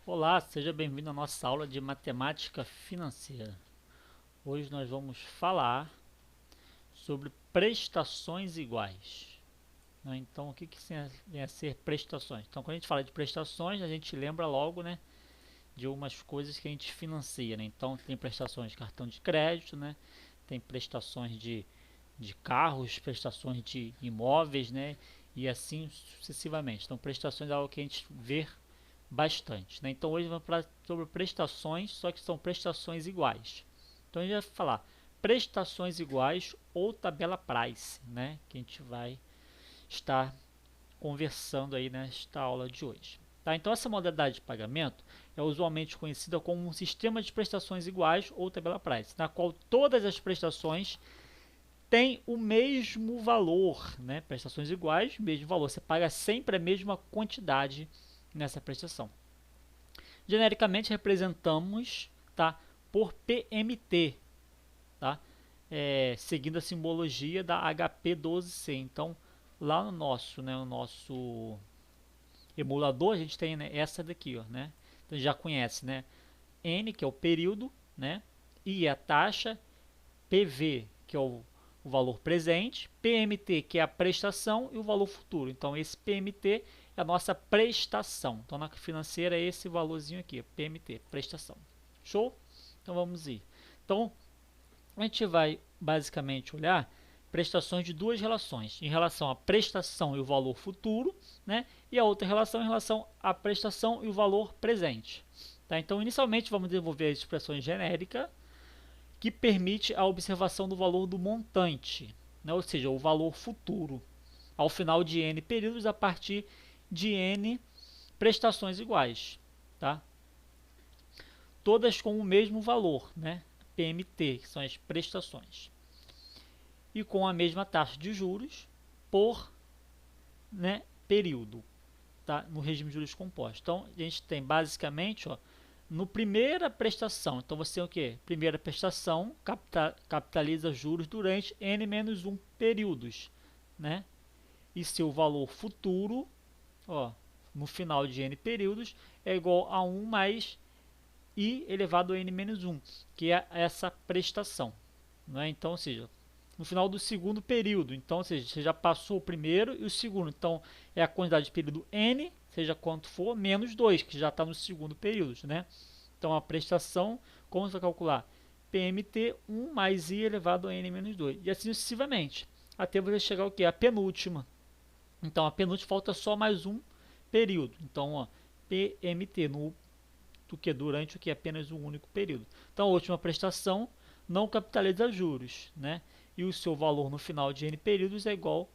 Olá, seja bem-vindo à nossa aula de matemática financeira. Hoje nós vamos falar sobre prestações iguais, né? Então, o que vem a ser prestações? Então, quando a gente fala de prestações, a gente lembra logo, né, de umas coisas que a gente financia, né? Então, tem prestações de cartão de crédito, né? Tem prestações de carros, prestações de imóveis, né? E assim sucessivamente. Então, prestações é algo que a gente vê bastante, né? Então hoje vamos falar sobre prestações, só que são prestações iguais. Então a gente vai falar prestações iguais ou tabela price, né? Que a gente vai estar conversando aí nesta aula de hoje. Tá? Então essa modalidade de pagamento é usualmente conhecida como um sistema de prestações iguais ou tabela price, na qual todas as prestações têm o mesmo valor, né? Prestações iguais, mesmo valor. Você paga sempre a mesma quantidade nessa prestação. Genericamente representamos, tá, por PMT, tá? Seguindo a simbologia da HP12C. Então, lá no nosso, né, o nosso emulador, a gente tem, né, essa daqui, ó, né? Então, já conhece, né? N, que é o período, né? I é a taxa, PV, que é o valor presente, PMT, que é a prestação, e o valor futuro. Então, esse PMT é a nossa prestação. Então, na financeira é esse valorzinho aqui, PMT, prestação. Show? Então, vamos ir. Então, a gente vai basicamente olhar prestações de duas relações, em relação à prestação e o valor futuro, né? E a outra relação em relação à prestação e o valor presente. Tá? Então, inicialmente, vamos desenvolver as expressões genéricas, que permite a observação do valor do montante, né? Ou seja, o valor futuro, ao final de n períodos a partir de n prestações iguais, tá? Todas com o mesmo valor, né? PMT, que são as prestações, e com a mesma taxa de juros por, né, período, tá? No regime de juros compostos. Então, a gente tem basicamente, ó, no primeira prestação, então você tem o que? Primeira prestação capitaliza juros durante n-1 períodos, né? E seu valor futuro, ó, no final de n períodos, é igual a 1 mais i elevado a n-1, que é essa prestação, né? Então, ou seja, no final do segundo período, então, ou seja, você já passou o primeiro e o segundo, então é a quantidade de período n, seja quanto for, menos 2, que já está no segundo período, né? Então, a prestação, como você vai calcular? PMT 1 mais i elevado a n menos 2. E assim sucessivamente, até você chegar ao que? A penúltima. Então, a penúltima falta só mais um período. Então, ó, PMT no do que durante o que apenas um único período. Então, a última prestação não capitaliza juros, né? E o seu valor no final de n períodos é igual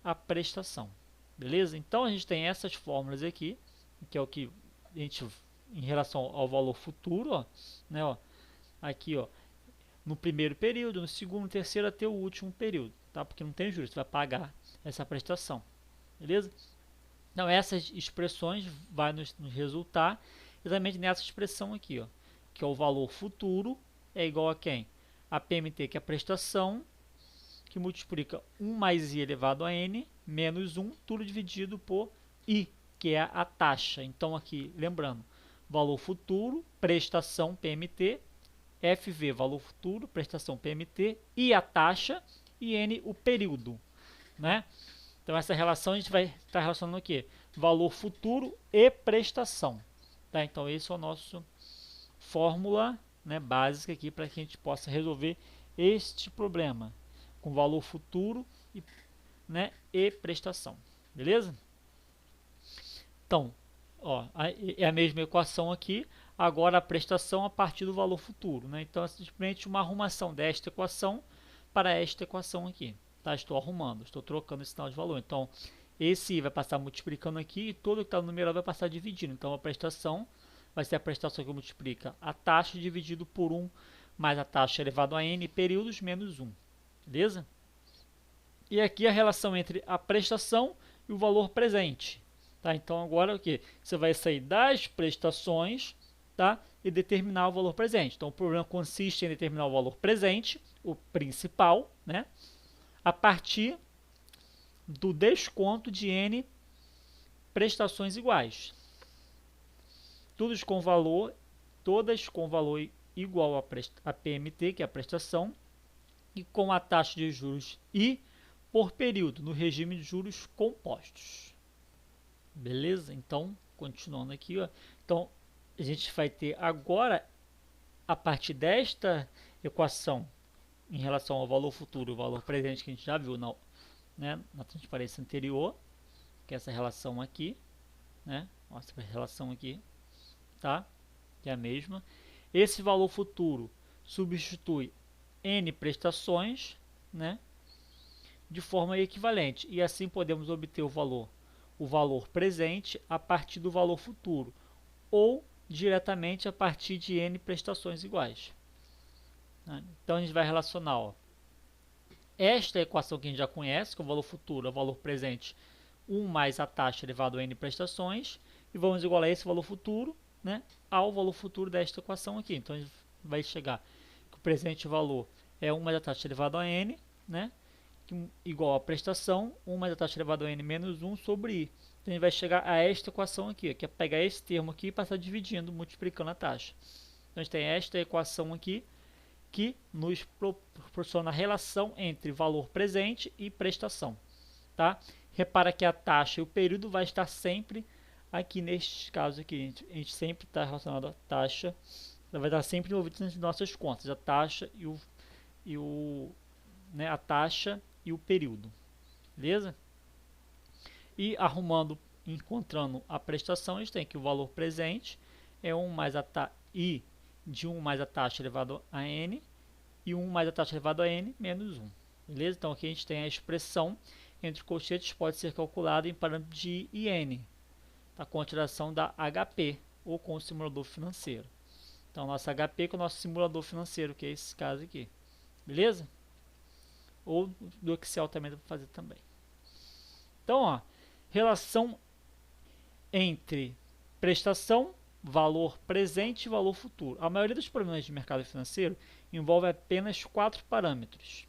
à prestação. Beleza? Então, a gente tem essas fórmulas aqui, que é o que a gente, em relação ao valor futuro, ó, né, ó, aqui, ó, no primeiro período, no segundo, terceiro até o último período, tá? Porque não tem juros, você vai pagar essa prestação. Beleza? Então, essas expressões vão nos resultar exatamente nessa expressão aqui, ó, que é o valor futuro é igual a quem? A PMT, que é a prestação, que multiplica 1 mais i elevado a n, menos 1, tudo dividido por i, que é a taxa. Então, aqui, lembrando, valor futuro, prestação PMT, FV, valor futuro, prestação PMT, I, a taxa, e N, o período, né? Então, essa relação a gente vai estar relacionando o quê? Valor futuro e prestação. Tá? Então, esse é o nosso fórmula, né, básica aqui para que a gente possa resolver este problema com valor futuro e, né, e prestação. Beleza? Então, ó, é a mesma equação aqui, agora a prestação a partir do valor futuro, né? Então, é simplesmente uma arrumação desta equação para esta equação aqui. Tá? Estou arrumando, estou trocando o sinal de valor. Então, esse vai passar multiplicando aqui e todo que está no numerador vai passar dividindo. Então, a prestação vai ser a prestação que multiplica a taxa dividido por 1 mais a taxa elevado a n períodos menos 1. Beleza? E aqui a relação entre a prestação e o valor presente. Tá? Então, agora o que? Você vai sair das prestações, tá? E determinar o valor presente. Então, o problema consiste em determinar o valor presente, o principal, né? A partir do desconto de n prestações iguais. todas com valor igual a PMT, que é a prestação, e com a taxa de juros I por período, no regime de juros compostos. Beleza? Então, continuando aqui, ó. Então, a gente vai ter agora, a partir desta equação, em relação ao valor futuro e o valor presente, que a gente já viu na transparência anterior, que é essa relação aqui, né? Essa relação aqui, tá? Que é a mesma. Esse valor futuro substitui N prestações, né? De forma equivalente, e assim podemos obter o valor presente a partir do valor futuro, ou diretamente a partir de N prestações iguais. Então a gente vai relacionar, ó, esta equação que a gente já conhece, que é o valor futuro, é o valor presente, 1 mais a taxa elevado a N prestações, e vamos igualar esse valor futuro, né, ao valor futuro desta equação aqui. Então a gente vai chegar que o presente valor é 1 mais a taxa elevado a N, né, igual a prestação, 1 mais a taxa elevado a N menos 1 sobre I. Então a gente vai chegar a esta equação aqui, que é pegar esse termo aqui e passar dividindo, multiplicando a taxa. Então a gente tem esta equação aqui, que nos proporciona a relação entre valor presente e prestação. Tá? Repara que a taxa e o período vai estar sempre aqui neste caso aqui. A gente sempre está relacionado à taxa, vai estar sempre envolvido nas nossas contas, a taxa a taxa e o período. Beleza? E encontrando a prestação, a gente tem que o valor presente é 1 mais a I de 1 mais a taxa elevado a N e 1 mais a taxa elevado a N menos 1. Beleza? Então aqui a gente tem a expressão entre colchetes, pode ser calculada em parâmetro de IN, tá? Com a utilização da HP ou com o simulador financeiro. Então nosso HP com o nosso simulador financeiro, que é esse caso aqui. Beleza? Ou do Excel também dá para fazer também. Então, ó, relação entre prestação, valor presente e valor futuro. A maioria dos problemas de mercado financeiro envolve apenas 4 parâmetros,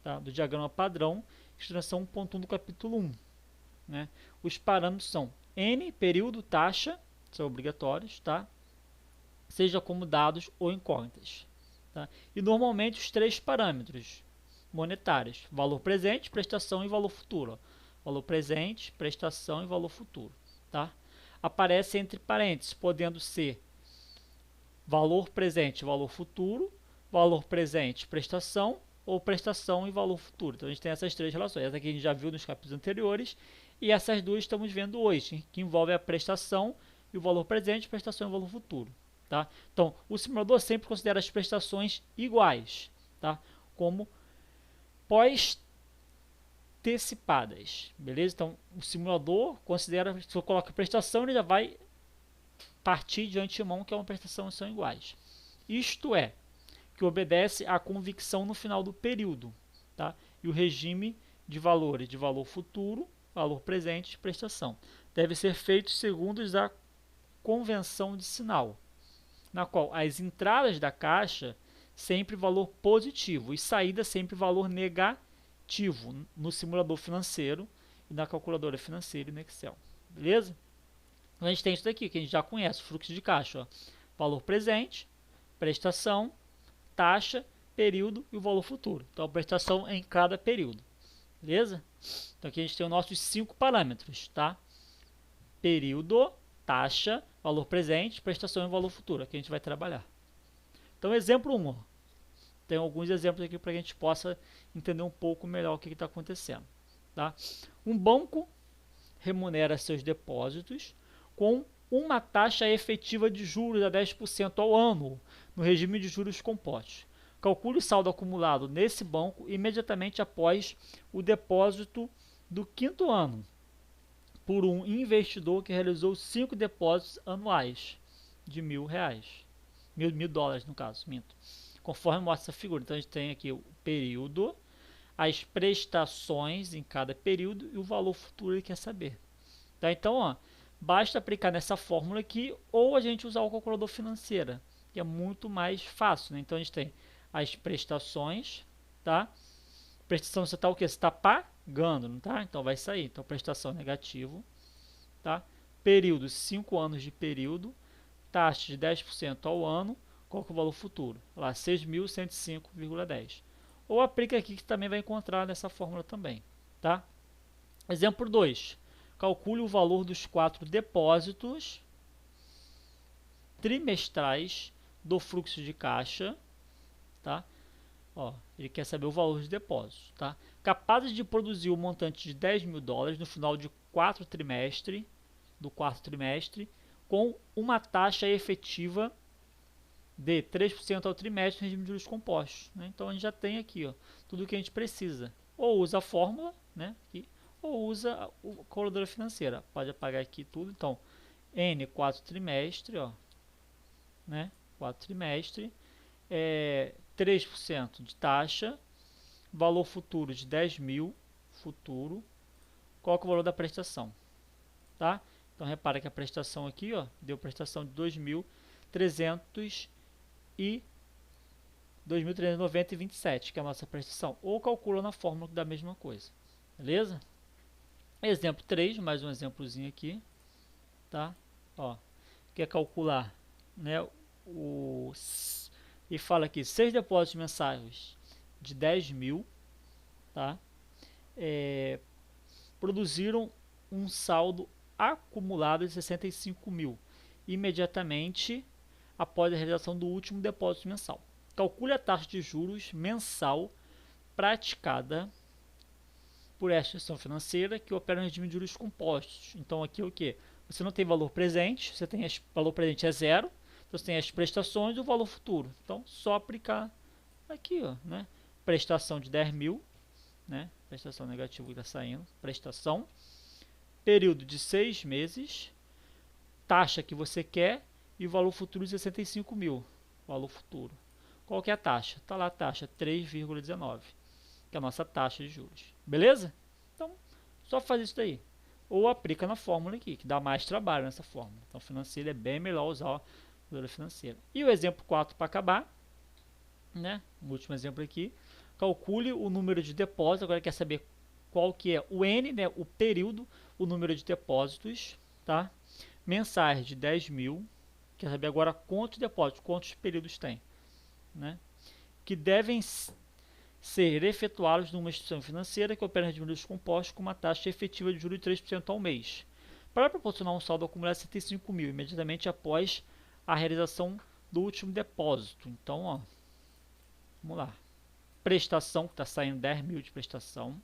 tá? Do diagrama padrão, extensão 1.1 do capítulo 1. Né? Os parâmetros são N, período, taxa, são obrigatórios, tá? Seja como dados ou incógnitas. Tá? E normalmente os 3 parâmetros monetários, valor presente, prestação e valor futuro. Ó. Valor presente, prestação e valor futuro. Tá? Aparece entre parênteses, podendo ser valor presente e valor futuro, valor presente, prestação, ou prestação e valor futuro. Então a gente tem essas 3 relações. Essa aqui a gente já viu nos capítulos anteriores, e essas duas estamos vendo hoje, que envolve a prestação e o valor presente, prestação e valor futuro. Tá? Então o simulador sempre considera as prestações iguais, tá? Como pós-antecipadas, beleza? Então o simulador considera, se eu coloco a prestação, ele já vai partir de antemão que é uma prestação são iguais. Isto é, que obedece à convicção no final do período, tá? E o regime de valores de valor futuro, valor presente e prestação deve ser feito segundo a convenção de sinal, na qual as entradas da caixa sempre valor positivo e saída sempre valor negativo no simulador financeiro e na calculadora financeira e no Excel. Beleza? Então a gente tem isso daqui que a gente já conhece, o fluxo de caixa. Ó. Valor presente, prestação, taxa, período e o valor futuro. Então a prestação é em cada período. Beleza? Então aqui a gente tem os nossos 5 parâmetros, tá? Período, taxa, valor presente, prestação e valor futuro. Aqui a gente vai trabalhar. Então exemplo 1. Ó. Tem alguns exemplos aqui para que a gente possa entender um pouco melhor o que está acontecendo. Tá? Um banco remunera seus depósitos com uma taxa efetiva de juros a 10% ao ano, no regime de juros compostos. Calcule o saldo acumulado nesse banco imediatamente após o depósito do 5º ano, por um investidor que realizou 5 depósitos anuais de R$1.000. $1.000 no caso, minto. Conforme mostra essa figura. Então a gente tem aqui o período, as prestações em cada período e o valor futuro ele quer saber. Tá? Então, ó, basta aplicar nessa fórmula aqui ou a gente usar o calculador financeira, que é muito mais fácil. Né? Então a gente tem as prestações, tá? Prestação você está o que? Você está pagando, não tá? Então vai sair. Então prestação negativo, tá? Período, 5 anos de período. taxa de 10% ao ano, qual que é o valor futuro? Lá, 6.105,10. Ou aplica aqui que também vai encontrar nessa fórmula também, tá? Exemplo 2. Calcule o valor dos 4 depósitos trimestrais do fluxo de caixa, tá? Ó, ele quer saber o valor de depósitos, tá? Capazes de produzir o montante de 10 mil dólares no final de do quarto trimestre, com uma taxa efetiva de 3% ao trimestre em regime de juros compostos, né? Então a gente já tem aqui, ó, tudo o que a gente precisa. Ou usa a fórmula, né? Aqui, ou usa a calculadora financeira. Pode apagar aqui tudo. Então, N 4 trimestre, ó, né? 4 trimestre, 3% de taxa, valor futuro de 10 mil, futuro, qual que é o valor da prestação, tá? Então repara que a prestação aqui, ó, deu prestação de 2.390,27, que é a nossa prestação, ou calcula na fórmula da mesma coisa, beleza? Exemplo 3, mais um exemplozinho aqui, tá? Ó, quer calcular, né, e fala aqui, 6 depósitos mensais de 10 mil, tá? Produziram um saldo acumulado de 65 mil imediatamente após a realização do último depósito mensal. Calcule a taxa de juros mensal praticada por esta instituição financeira que opera no regime de juros compostos. Então aqui o que? Você não tem valor presente, você tem valor presente é zero, então você tem as prestações e o valor futuro. Então só aplicar aqui, ó, né? Prestação de 10 mil, né? Prestação negativa que está saindo, prestação, período de 6 meses, taxa que você quer e o valor futuro de 65 mil, valor futuro. Qual que é a taxa? Está lá a taxa 3,19, que é a nossa taxa de juros. Beleza? Então, só fazer isso daí. Ou aplica na fórmula aqui, que dá mais trabalho nessa fórmula. Então, financeira é bem melhor usar a calculadora financeira. E o exemplo 4 para acabar, né? O último exemplo aqui. Calcule o número de depósitos. Agora quer saber qual que é o N, né? O período, o número de depósitos, tá? Mensais de 10 mil. Quer saber agora quantos depósitos, quantos períodos tem, né? Que devem ser efetuados numa instituição financeira que opera em juros compostos com uma taxa efetiva de juros de 3% ao mês, para proporcionar um saldo acumulado de 75 mil imediatamente após a realização do último depósito. Então, ó, vamos lá. Prestação, que está saindo 10 mil de prestação,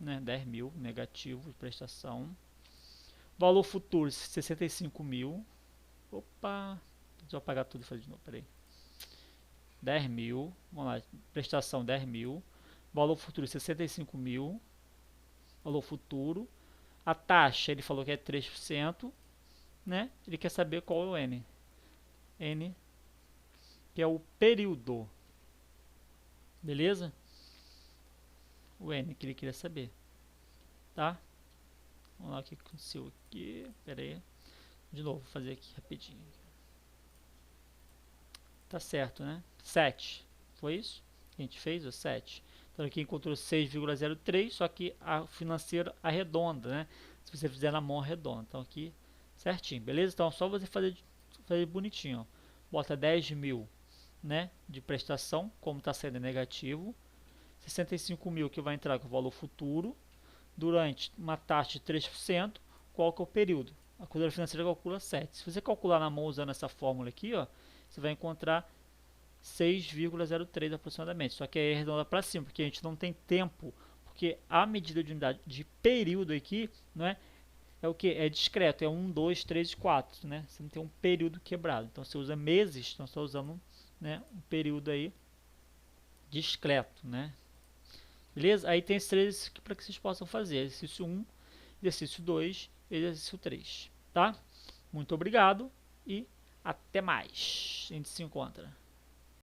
né? 10 mil negativo de prestação. Valor futuro 65 mil. Opa, deixa eu apagar tudo e fazer de novo, peraí. 10 mil, vamos lá, prestação 10 mil, valor futuro 65 mil, valor futuro, a taxa ele falou que é 3%, né? Ele quer saber qual é o N, N que é o período, beleza? O N que ele queria saber, tá? Vamos lá, o que aconteceu aqui, pera aí, de novo, vou fazer aqui rapidinho. Tá certo, né? 7. Foi isso que a gente fez? O 7. Então aqui encontrou 6,03, só que a financeira arredonda, né? Se você fizer na mão arredonda. Então aqui certinho, beleza? Então só você fazer bonitinho. Ó. Bota 10 mil, né? De prestação, como está sendo negativo. 65 mil que vai entrar com o valor futuro. Durante uma taxa de 3%, qual que é o período? A calculadora financeira calcula 7. Se você calcular na mão usando essa fórmula aqui, ó, você vai encontrar 6,03 aproximadamente, só que aí é redonda para cima, porque a gente não tem tempo, porque a medida de unidade de período aqui, não é o que? É discreto, é 1, 2, 3 e 4, né? Você não tem um período quebrado, então você usa meses, então você está usando, né, um período aí discreto, né? Beleza? Aí tem esses três para que vocês possam fazer, exercício 1, exercício 2 e exercício 3, tá? Muito obrigado e até mais. A gente se encontra.